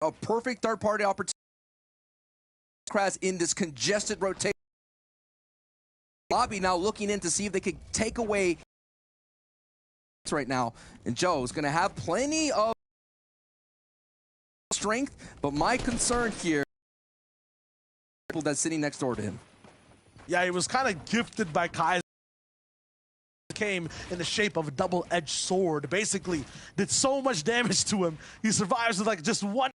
a perfect third-party opportunity in this congested rotation. Lobby now looking in to see if they could take away right now. And Joe's going to have plenty of strength, but my concern here that's sitting next door to him. Yeah, he was kind of gifted by Kaiser. Came in the shape of a double-edged sword. Basically, did so much damage to him. He survives with like just one.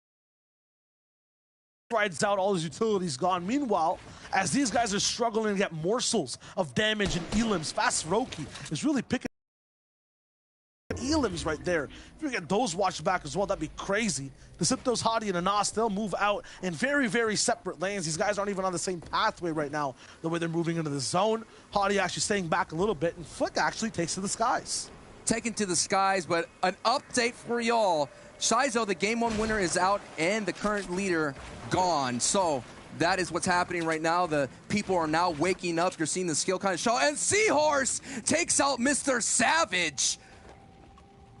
Rides out, all his utilities gone. Meanwhile, as these guys are struggling to get morsels of damage and elims, fsnc is really picking elims right there. If you get those watched back as well, that'd be crazy. The Siptos, Hadi, and Anas, they'll move out in very, very separate lanes. These guys aren't even on the same pathway right now, the way they're moving into the zone. Hadi actually staying back a little bit, and Flick actually takes to the skies. Taken to the skies, but an update for y'all. Shizo, the Game 1 winner, is out, and the current leader gone. So that is what's happening right now. The people are now waking up. You're seeing the skill kind of show. And Seahorse takes out Mr. Savage.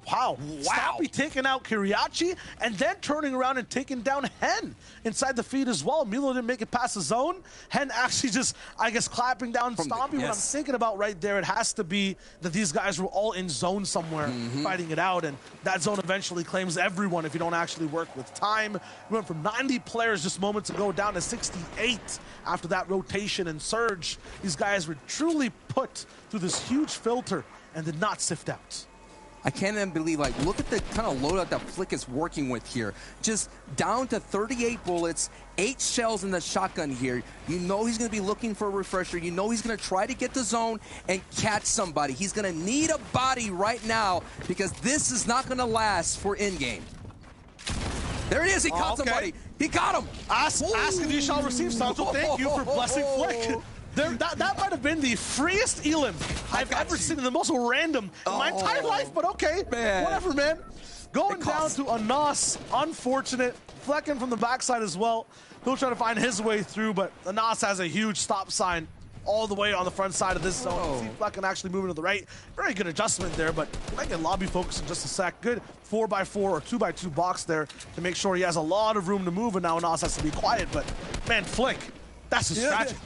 Wow. Stompy taking out Kiriachi and then turning around and taking down Hen inside the feed as well. Milo didn't make it past the zone. Hen actually just, I guess, clapping down Stompy. What I'm thinking about right there, it has to be that these guys were all in zone somewhere fighting it out, and that zone eventually claims everyone if you don't actually work with time. We went from 90 players just moments ago down to 68 after that rotation and surge. These guys were truly put through this huge filter and did not sift out. I can't even believe, like, look at the kind of loadout that Flick is working with here. Just down to 38 bullets, 8 shells in the shotgun here. You know he's going to be looking for a refresher. You know he's going to try to get the zone and catch somebody. He's going to need a body right now because this is not going to last for in-game. There it is. He caught somebody. He got him. Ask and you shall receive, Sancho. Thank you for blessing Flick. That might have been the freest elim I've ever seen, in the most random in my entire life, but okay, whatever, man. Going down to Anas, unfortunate. Flecking from the backside as well. He'll try to find his way through, but Anas has a huge stop sign all the way on the front side of this zone. See Flecken actually moving to the right. Very good adjustment there, but we might get lobby focus in just a sec. Good 4x4 or 2x2 box there to make sure he has a lot of room to move, and now Anas has to be quiet, but man, Flick, that's just tragic.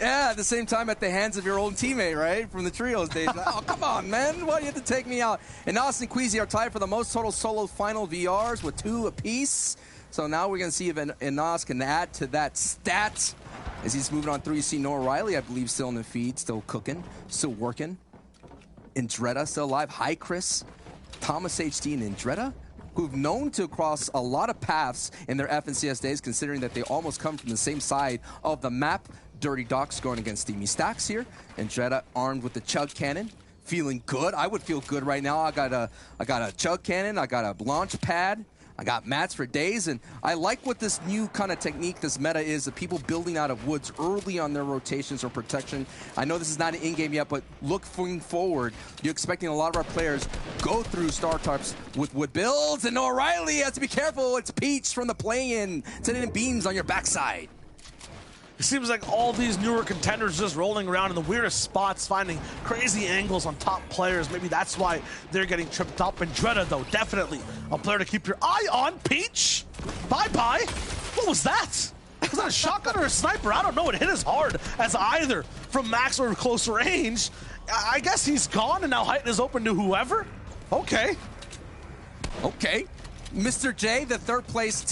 Yeah, at the same time at the hands of your old teammate, right? From the trios days. Oh, come on, man. Why do you have to take me out? And Nas and Queasy are tied for the most total solo final VRs with 2 apiece. So now we're going to see if Nas can add to that stat. As he's moving on through, you see Noah Riley, I believe, still in the feed, still cooking, still working. Indretta still alive. Hi, Chris. Thomas HT and Indretta, who've known to cross a lot of paths in their FNCS days, considering that they almost come from the same side of the map. Dirty Docs going against Steamy Stacks here. And Jetta armed with the chug cannon. Feeling good. I would feel good right now. I got a chug cannon. I got a launch pad. I got mats for days. And I like what this new kind of technique, this meta is, of people building out of woods early on their rotations or protection. I know this is not an in-game yet, but looking forward, you're expecting a lot of our players go through star tarps with wood builds. And O'Reilly has to be careful. It's Peach from the play-in, sending in beams on your backside. It seems like all these newer contenders just rolling around in the weirdest spots, finding crazy angles on top players. Maybe that's why they're getting tripped up. And Dreda, though, definitely a player to keep your eye on. Peach, bye-bye. What was that? Was that a shotgun or a sniper? I don't know. It hit as hard as either from max or close range. I guess he's gone, and now Heighten is open to whoever. Okay. Okay. Mr. J, the third place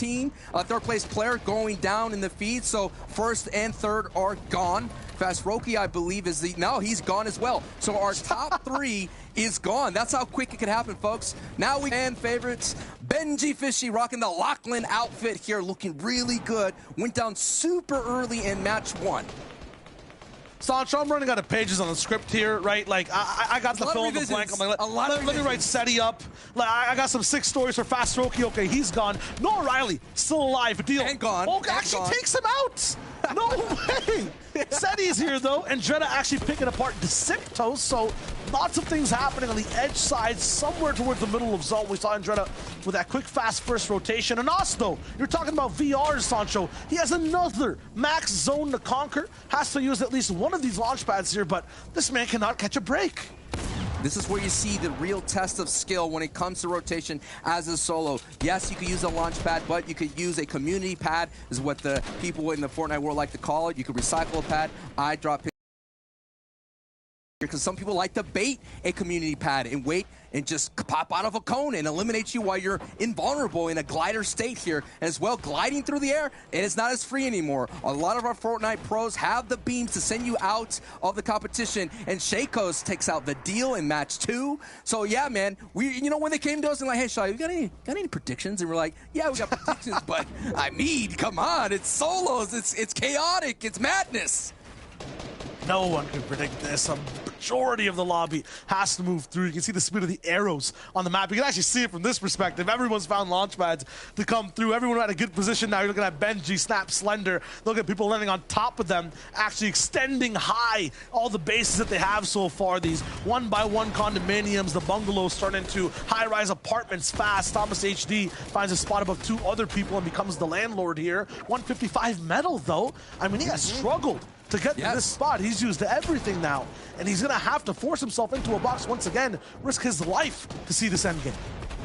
player going down in the feed, so first and third are gone. fsnc, I believe, is no, he's gone as well. So our top 3 is gone. That's how quick it can happen, folks. Now we fan favorites. Benji Fishy rocking the Lachlan outfit here, looking really good. Went down super early in match 1. Sancho, I'm running out of pages on the script here, right? Like, I got the fill in the blank. I'm like, let me write SETI up. Like, I got some 6 stories for fsnc. Okay, he's gone. Noah Riley, still alive. Deal. And gone. Oh, actually takes him out. No way. SETI's here, though, and Dreda actually picking apart Deceptos, so lots of things happening on the edge side, somewhere towards the middle of zone. We saw Dreda with that quick, fast first rotation. And us, though, you're talking about VRs, Sancho. He has another max zone to conquer. Has to use at least one of these launch pads here, but this man cannot catch a break. This is where you see the real test of skill when it comes to rotation as a solo. Yes, you could use a launch pad, but you could use a community pad, is what the people in the Fortnite world like to call it. You could recycle a pad. I drop it because some people like to bait a community pad and wait and just pop out of a cone and eliminate you while you're invulnerable in a glider state here. As well, gliding through the air, and it's not as free anymore. A lot of our Fortnite pros have the beams to send you out of the competition, and Shaco's takes out the deal in match 2. So yeah, man, you know, when they came to us and like, hey, Shai, you got any predictions? And we're like, yeah, we got predictions, but I mean, come on, it's solos, it's chaotic, it's madness. No one can predict this. A majority of the lobby has to move through. You can see the speed of the arrows on the map. You can actually see it from this perspective. Everyone's found launch pads to come through. Everyone had a good position now. You're looking at Benji, Snap, Slender. Look at people landing on top of them, actually extending high all the bases that they have so far. These one-by-one condominiums, the bungalows turn into high-rise apartments fast. Thomas HD finds a spot above 2 other people and becomes the landlord here. 155 metal, though. I mean, he has struggled to get to this spot. He's used everything now, and he's gonna have to force himself into a box once again, risk his life to see this endgame.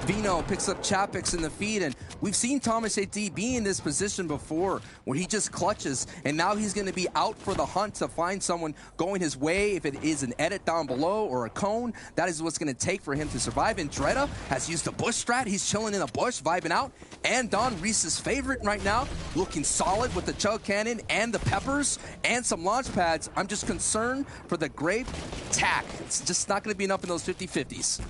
Vino picks up Chapix in the feed, and we've seen Thomas AD be in this position before where he just clutches, and now he's going to be out for the hunt to find someone going his way. If it is an edit down below or a cone, that is what's going to take for him to survive. And Dreda has used the bush strat. He's chilling in a bush, vibing out. And Don, Reese's favorite right now, looking solid with the chug cannon and the peppers and some launch pads. I'm just concerned for the grape tack. It's just not going to be enough in those 50-50s.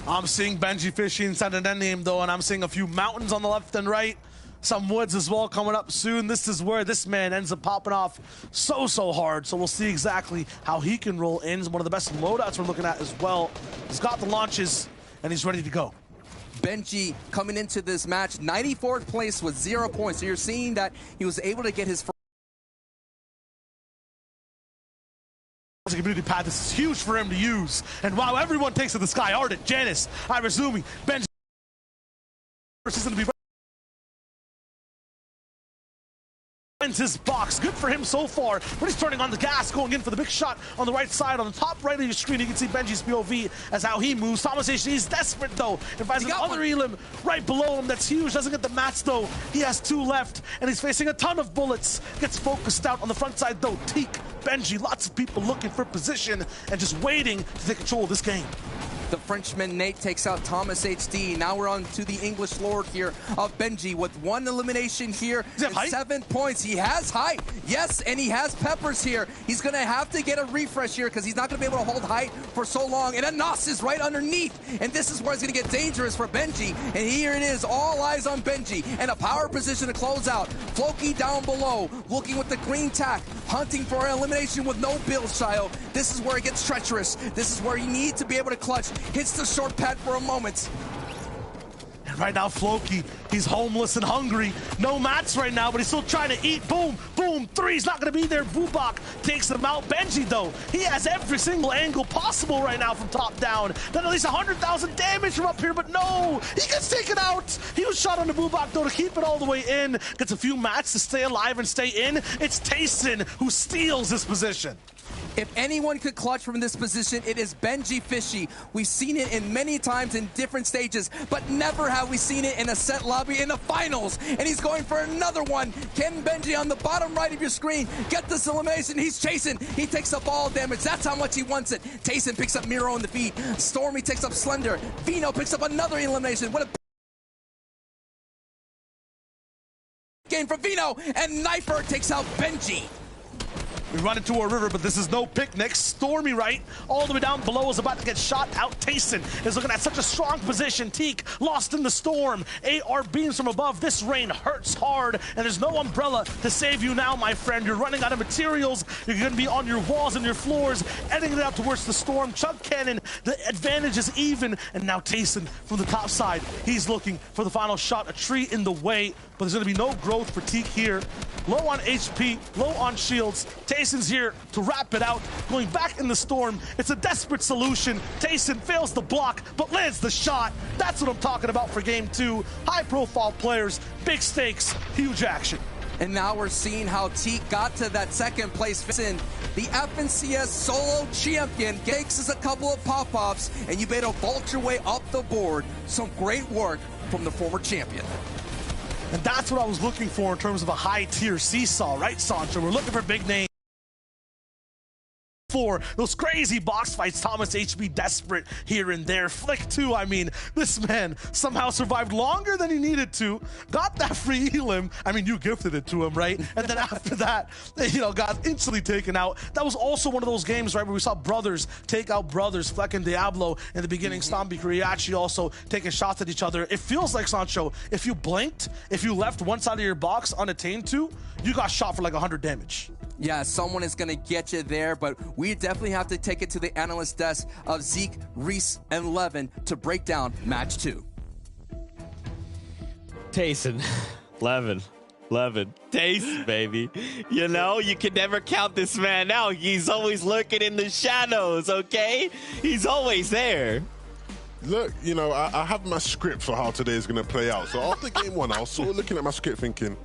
I'm seeing Benji fishing inside an end game, though, and I'm seeing a few mountains on the left and right. Some woods as well coming up soon. This is where this man ends up popping off so hard. So we'll see exactly how he can roll in. One of the best loadouts we're looking at as well. He's got the launches, and he's ready to go. Benji coming into this match, 94th place with 0 points. So you're seeing that he was able to get his first community pad. This is huge for him to use. And wow, everyone takes to the sky. Ardent, Janice, Irazumi, Benji. Is going to be his box. Good for him so far, but he's turning on the gas, going in for the big shot on the right side. On the top right of your screen, you can see Benji's POV as how he moves. Thomas HD is desperate, though, and finds another Elim right below him. That's huge. Doesn't get the mats, though. He has 2 left, and he's facing a ton of bullets. Gets focused out on the front side, though. Teak, Benji, lots of people looking for position and just waiting to take control of this game. The Frenchman Nate takes out Thomas HD. Now we're on to the English Lord here of Benji with 1 elimination here. 7 points. He has height. Yes, and he has peppers here. He's going to have to get a refresh here because he's not going to be able to hold height for so long. And a Nos is right underneath. And this is where it's going to get dangerous for Benji. And here it is. All eyes on Benji. And a power position to close out. Floki down below. Looking with the green tack. Hunting for an elimination with no build, Shio. This is where it gets treacherous. This is where you need to be able to clutch. Hits the short pad for a moment. And right now, Floki, he's homeless and hungry. No mats right now, but he's still trying to eat. Boom, boom, 3's not going to be there. Bubak takes him out. Benji, though, he has every single angle possible right now from top down. Done at least 100,000 damage from up here, but no, he gets taken out. He was shot on the Bubak, though, to keep it all the way in. Gets a few mats to stay alive and stay in. It's Tayson who steals this position. If anyone could clutch from this position, it is Benji Fishy. We've seen it in many times in different stages, but never have we seen it in a set lobby in the finals. And he's going for another one. Can Benji on the bottom right of your screen get this elimination? He's chasing. He takes up all damage. That's how much he wants it. Tayson picks up Miro in the feed. Stormy takes up Slender. Vino picks up another elimination. What a game from Vino. And Knifer takes out Benji. We run into a river, but this is no picnic. Stormy right, all the way down below is about to get shot out. Tayson is looking at such a strong position. Teak lost in the storm. AR beams from above. This rain hurts hard, and there's no umbrella to save you now, my friend. You're running out of materials. You're going to be on your walls and your floors, editing it out towards the storm. Chug cannon, the advantage is even, and now Tayson from the top side. He's looking for the final shot. A tree in the way, but there's going to be no growth for Teak here. Low on HP, low on shields. Tayson's here to wrap it out, going back in the storm. It's a desperate solution. Tayson fails the block, but lands the shot. That's what I'm talking about for game 2. High-profile players, big stakes, huge action. And now we're seeing how Teak got to that second place. The FNCS solo champion takes us a couple of pop-ups, and you better vault your way up the board. Some great work from the former champion. And that's what I was looking for in terms of a high-tier seesaw, right, Sancho? We're looking for big names. For those crazy box fights, Thomas HB desperate here and there. Flick too, I mean, this man somehow survived longer than he needed to, got that free elim. I mean, you gifted it to him, right? And then after that, you know, got instantly taken out. That was also one of those games, right, where we saw brothers take out brothers, Fleck and Diablo in the beginning. Stomby Kuriachi also taking shots at each other. It feels like, Sancho, if you blinked, if you left one side of your box unattained to, you got shot for like 100 damage. Yeah, someone is going to get you there, but we definitely have to take it to the analyst desk of Zeke, Reese, and Levin to break down match 2. Tayson, Levin, Tayson, baby. You know, you can never count this man out. He's always lurking in the shadows, okay? He's always there. Look, you know, I have my script for how today is going to play out. So after game 1, I was sort of looking at my script thinking,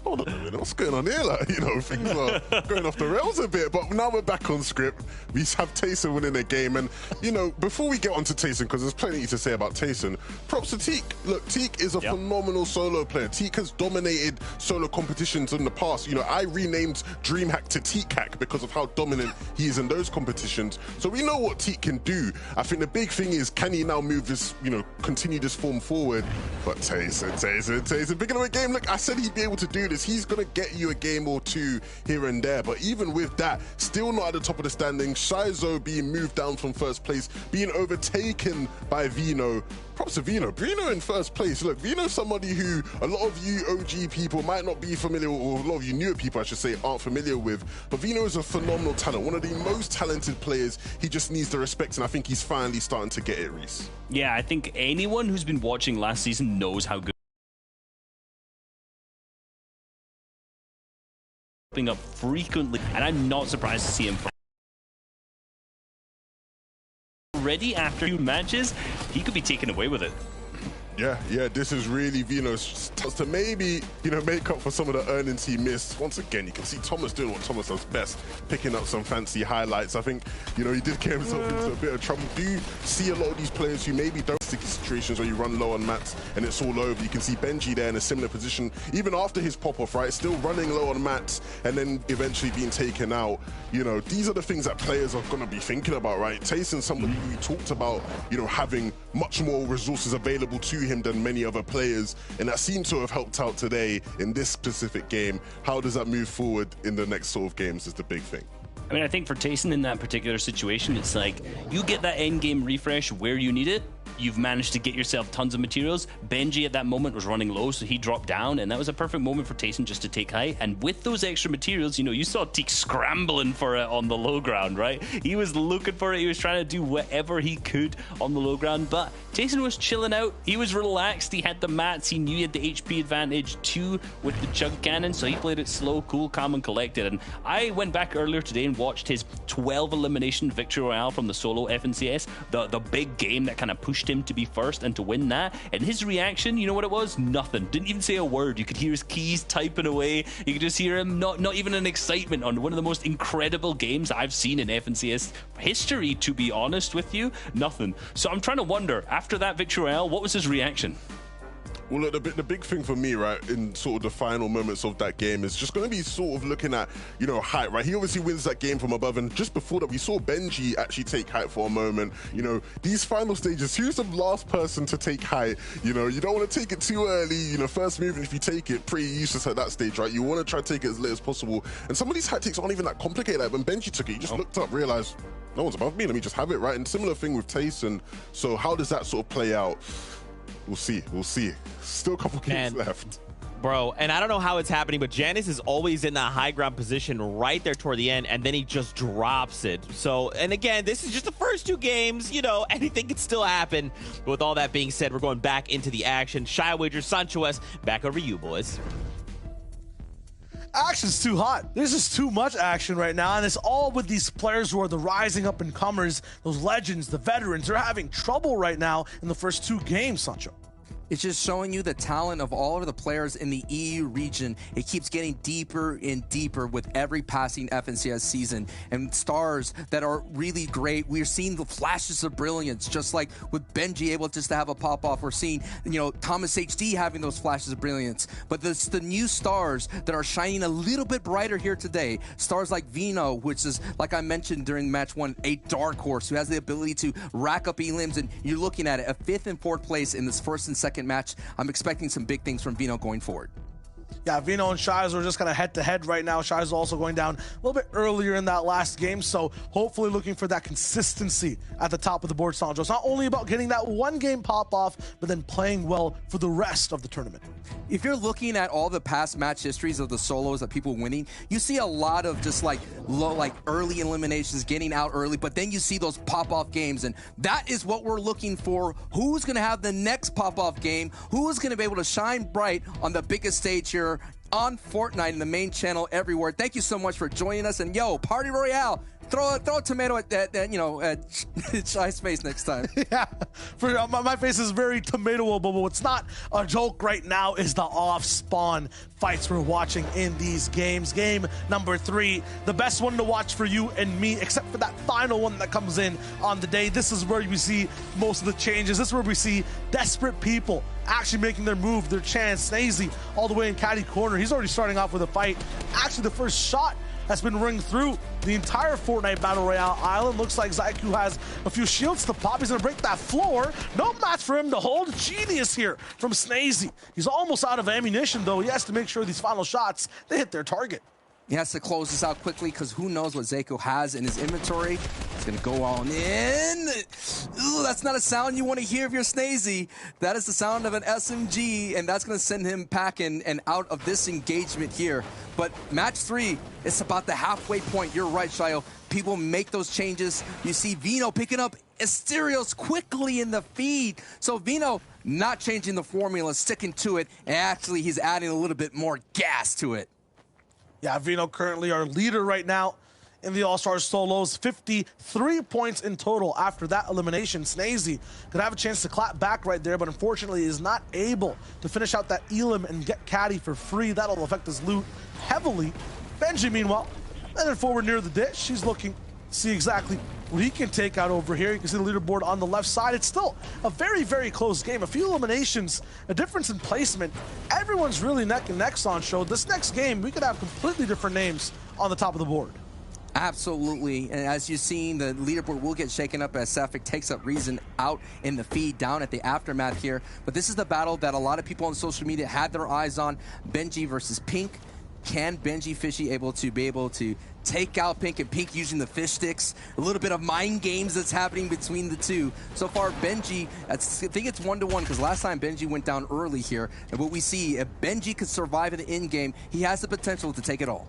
hold on a minute, what's going on here? Like, you know, things are going off the rails a bit, but now we're back on script. We have Tayson winning the game. And, you know, before we get on to Tayson, because there's plenty to say about Tayson, props to Teak. Look, Teak is a phenomenal solo player. Teak has dominated solo competitions in the past. You know, I renamed DreamHack to Teak Hack because of how dominant he is in those competitions. So we know what Teak can do. I think the big thing is, can he now move this, you know, continue this form forward? But Tayson, beginning of a game, look, I said he'd be able to do this. He's going to get you a game or two here and there, but even with that, still not at the top of the standings. Shizo being moved down from first place, being overtaken by Vino. Props to Vino. Vino in first place. Look, Vino's somebody who a lot of you OG people might not be familiar with, or a lot of you newer people, I should say, aren't familiar with. But Vino is a phenomenal talent, one of the most talented players. He just needs the respect, and I think he's finally starting to get it, Reese. Yeah, I think anyone who's been watching last season knows how good up frequently, and I'm not surprised to see him already after 2 matches. He could be taken away with it. Yeah, this is really Vino's chance to maybe, you know, make up for some of the earnings he missed. Once again, you can see Thomas doing what Thomas does best, picking up some fancy highlights. I think, you know, he did get himself into a bit of trouble. Do you see a lot of these players who maybe don't stick situations where you run low on mats and it's all over? You can see Benji there in a similar position, even after his pop-off, right? Still running low on mats and then eventually being taken out. You know, these are the things that players are going to be thinking about, right? Tayson, somebody who talked about, you know, having much more resources available to him than many other players, and that seemed to have helped out today in this specific game. How does that move forward in the next sort of games is the big thing. I mean, I think for Tayson in that particular situation, it's like you get that end game refresh where you need it. You've managed to get yourself tons of materials. Benji at that moment was running low, so he dropped down, and that was a perfect moment for Tayson just to take height. And with those extra materials, you know, you saw Teak scrambling for it on the low ground, right? He was looking for it. He was trying to do whatever he could on the low ground, but Tayson was chilling out. He was relaxed. He had the mats. He knew he had the HP advantage too with the chug cannon, so he played it slow, cool, calm, and collected. And I went back earlier today and watched his 12 elimination victory royale from the solo FNCS, the big game that kind of pushed him to be first and to win that. And his reaction, you know what it was? Nothing. Didn't even say a word. You could hear his keys typing away. You could just hear him not even an excitement on one of the most incredible games I've seen in FNCS history, to be honest with you. Nothing. So I'm trying to wonder, after that victory royale, what was his reaction? Well, look, the big thing for me, right, in sort of the final moments of that game is just going to be sort of looking at, you know, height, right? He obviously wins that game from above, and just before that, we saw Benji actually take height for a moment. You know, these final stages, who's the last person to take height? You know, you don't want to take it too early. You know, first move, if you take it, pretty useless at that stage, right? You want to try to take it as late as possible. And some of these height takes aren't even that complicated. Like when Benji took it, he just looked up, realized, no one's above me, let me just have it, right? And similar thing with Tayson. So how does that sort of play out? We'll see. Still a couple games left. Bro, and I don't know how it's happening, but Janice is always in that high ground position right there toward the end, and then he just drops it. So, and again, this is just the first 2 games. You know, anything could still happen. But with all that being said, we're going back into the action. Shy Wager, Sancho S, back over you, boys. Action's too hot. There's just too much action right now, and it's all with these players who are the rising up and comers, those legends, the veterans. They're having trouble right now in the first 2 games, Sancho. It's just showing you the talent of all of the players in the EU region. It keeps getting deeper and deeper with every passing FNCS season. And stars that are really great. We're seeing the flashes of brilliance, just like with Benji able just to have a pop-off. We're seeing, Thomas HD having those flashes of brilliance. But it's the new stars that are shining a little bit brighter here today. Stars like Vino, which is, like I mentioned during match 1, a dark horse who has the ability to rack up elims. And you're looking at it, a 5th and 4th place in this 1st and 2nd match. I'm expecting some big things from Vino going forward. Yeah, Vino and Shies are just kind of head-to-head right now. Shies also going down a little bit earlier in that last game, so hopefully looking for that consistency at the top of the board, Sandro. It's not only about getting that one game pop-off, but then playing well for the rest of the tournament. If you're looking at all the past match histories of the solos of people winning, you see a lot of just early eliminations, getting out early, but then you see those pop-off games, and that is what we're looking for. Who's going to have the next pop-off game? Who's going to be able to shine bright on the biggest stage here on Fortnite in the main channel everywhere? Thank you so much for joining us, and Party Royale. Throw a tomato at Shy's face next time. Yeah, my face is very tomatoable, but what's not a joke right now is the off-spawn fights we're watching in these games. Game number 3, the best one to watch for you and me, except for that final one that comes in on the day. This is where we see most of the changes. This is where we see desperate people actually making their move, their chance. Snazy all the way in caddy corner. He's already starting off with a fight. Actually, the first shot that's been ringed through the entire Fortnite Battle Royale island. Looks like Zyku has a few shields to pop. He's gonna break that floor. No match for him to hold. Genius here from Snazy. He's almost out of ammunition though. He has to make sure these final shots, they hit their target. He has to close this out quickly because who knows what Zako has in his inventory. He's going to go on in. Ooh, that's not a sound you want to hear if you're Snazy. That is the sound of an SMG, and that's going to send him packing and out of this engagement here. But match 3, it's about the halfway point. You're right, Shayo. People make those changes. You see Vino picking up Asterios quickly in the feed. So Vino not changing the formula, sticking to it, and actually he's adding a little bit more gas to it. Yeah, Vino currently our leader right now in the All-Star Solos. 53 points in total after that elimination. Snazy could have a chance to clap back right there, but unfortunately is not able to finish out that elim and get caddy for free. That'll affect his loot heavily. Benji, meanwhile, headed forward near the dish. He's looking to see exactly what he can take out over here. You can see the leaderboard on the left side. It's still a very, very close game. A few eliminations, a difference in placement. Everyone's really neck and neck on show. This next game, we could have completely different names on the top of the board. Absolutely, and as you've seen, the leaderboard will get shaken up as Sapphic takes up Reason out in the feed down at the aftermath here. But this is the battle that a lot of people on social media had their eyes on. Benji versus Pink. Can Benji Fishy able to take out Pink, and Pink using the fish sticks? A little bit of mind games that's happening between the two. So far, Benji, I think it's 1-1 because last time Benji went down early here. And what we see, if Benji could survive in the end game, he has the potential to take it all.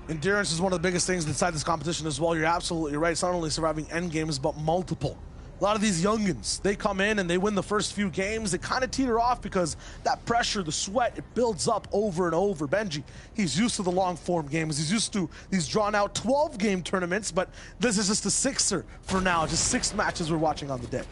Endurance is one of the biggest things inside this competition as well. You're absolutely right. It's not only surviving end games, but multiple. A lot of these youngins, they come in and they win the first few games. They kind of teeter off because that pressure, the sweat, it builds up over and over. Benji, he's used to the long form games. He's used to these drawn out 12-game tournaments, but this is just a 6er for now. Just 6 matches we're watching on the day.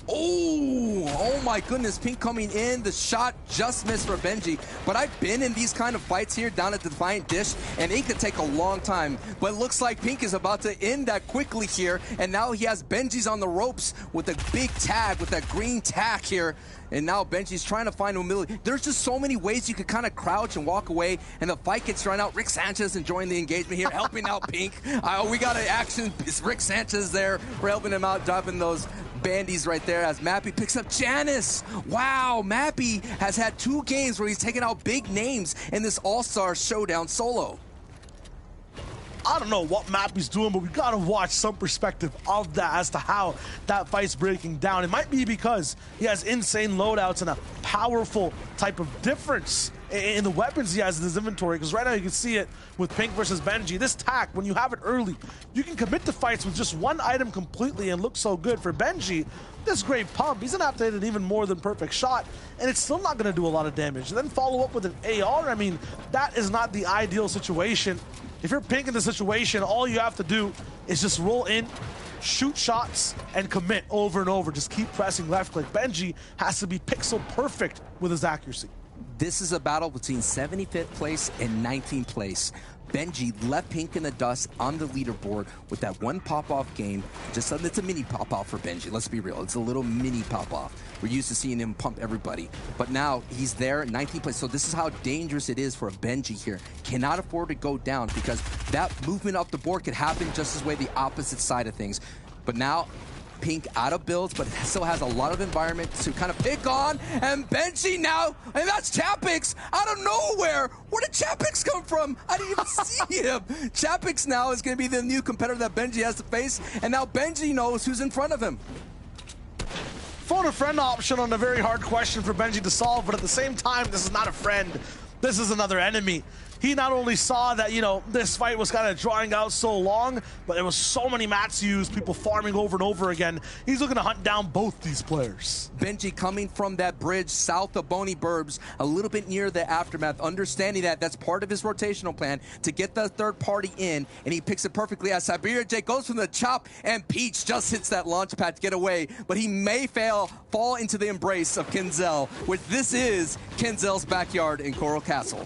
Oh my goodness, Pink coming in. The shot just missed for Benji. But I've been in these kind of fights here down at the Defiant Dish, and it could take a long time. But it looks like Pink is about to end that quickly here, and now he has Benji's on the ropes with a big tag, with that green tack here. And now Benji's trying to find humility. There's just so many ways you could kind of crouch and walk away, and the fight gets drawn out. Rick Sanchez enjoying the engagement here, helping out Pink. We got an action. It's Rick Sanchez there. We're helping him out, dropping those bandies right there as Mappy picks up Janice. Wow, Mappy has had 2 games where he's taken out big names in this All-Star Showdown solo. I don't know what Mappy's doing, but we gotta watch some perspective of that as to how that fight's breaking down. It might be because he has insane loadouts and a powerful type of difference in the weapons he has in his inventory, because right now you can see it with Pink versus Benji. This tack, when you have it early, you can commit to fights with just 1 item completely and look so good. For Benji, this great pump, he's gonna have to hit an even more than perfect shot, and it's still not gonna do a lot of damage. And then follow up with an AR, I mean, that is not the ideal situation. If you're Pink in the situation, all you have to do is just roll in, shoot shots and commit over and over. Just keep pressing left click. Benji has to be pixel perfect with his accuracy. This is a battle between 75th place and 19th place. Benji left Pink in the dust on the leaderboard with that one pop-off game. It's a mini pop-off for Benji, let's be real. It's a little mini pop-off. We're used to seeing him pump everybody. But now he's there, 19th place. So this is how dangerous it is for a Benji here. Cannot afford to go down because that movement up the board could happen just as way the opposite side of things. But now, Pink out of builds, but still has a lot of environment to kind of pick on. And Benji now, and that's Chapix out of nowhere. Where did Chapix come from? I didn't even see him. Chapix now is going to be the new competitor that Benji has to face, and now Benji knows who's in front of him. Phone a friend option on a very hard question for Benji to solve, but at the same time, this is not a friend. This is another enemy. He not only saw that, this fight was kind of drawing out so long, but there was so many mats used, people farming over and over again. He's looking to hunt down both these players. Benji coming from that bridge south of Boney Burbs, a little bit near the aftermath, understanding that that's part of his rotational plan to get the third party in, and he picks it perfectly as Siberia J goes from the chop, and Peach just hits that launch pad to get away, but he may fall into the embrace of Kenzel, which this is Kenzel's backyard in Coral Castle.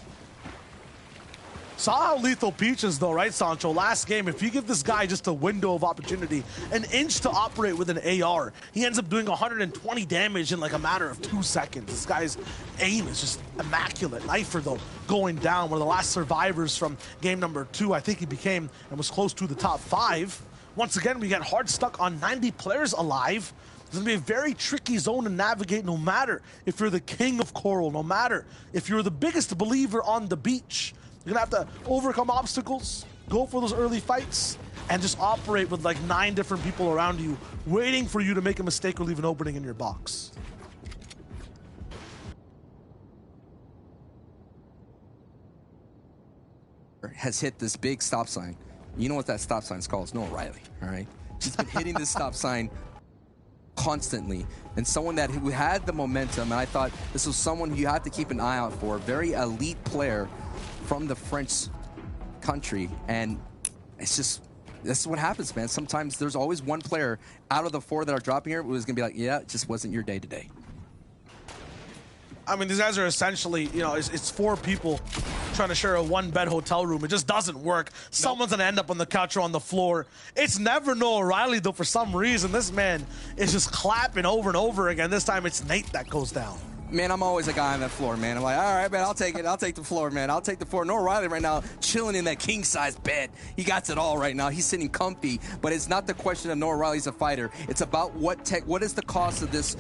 Saw how lethal Peach is though, right, Sancho? Last game, if you give this guy just a window of opportunity, an inch to operate with an AR, he ends up doing 120 damage in like a matter of 2 seconds. This guy's aim is just immaculate. Knifer though, going down. One of the last survivors from game number 2, I think he became and was close to the top 5. Once again, we get hard stuck on 90 players alive. It's going to be a very tricky zone to navigate no matter if you're the king of Coral, no matter if you're the biggest believer on the beach. You're going to have to overcome obstacles, go for those early fights, and just operate with like 9 different people around you, waiting for you to make a mistake or leave an opening in your box. Has hit this big stop sign. You know what that stop sign is called? It's Noah Riley, all right? She's been hitting this stop sign constantly, and someone that who had the momentum, and I thought this was someone who you have to keep an eye out for, very elite player from the French country, and it's just, this is what happens, man. Sometimes there's always one player out of the 4 that are dropping here who's gonna be like, yeah, it just wasn't your day today. I mean, these guys are essentially, it's 4 people trying to share a 1-bed hotel room. It just doesn't work. Nope. Someone's going to end up on the couch or on the floor. It's never Noah Riley, though, for some reason. This man is just clapping over and over again. This time it's Nate that goes down. Man, I'm always a guy on that floor, man. I'm like, all right, man, I'll take it. I'll take the floor, man. I'll take the floor. Noah Riley right now chilling in that king-size bed. He got it all right now. He's sitting comfy, but it's not the question of Noah Riley's a fighter. It's about what is the cost of this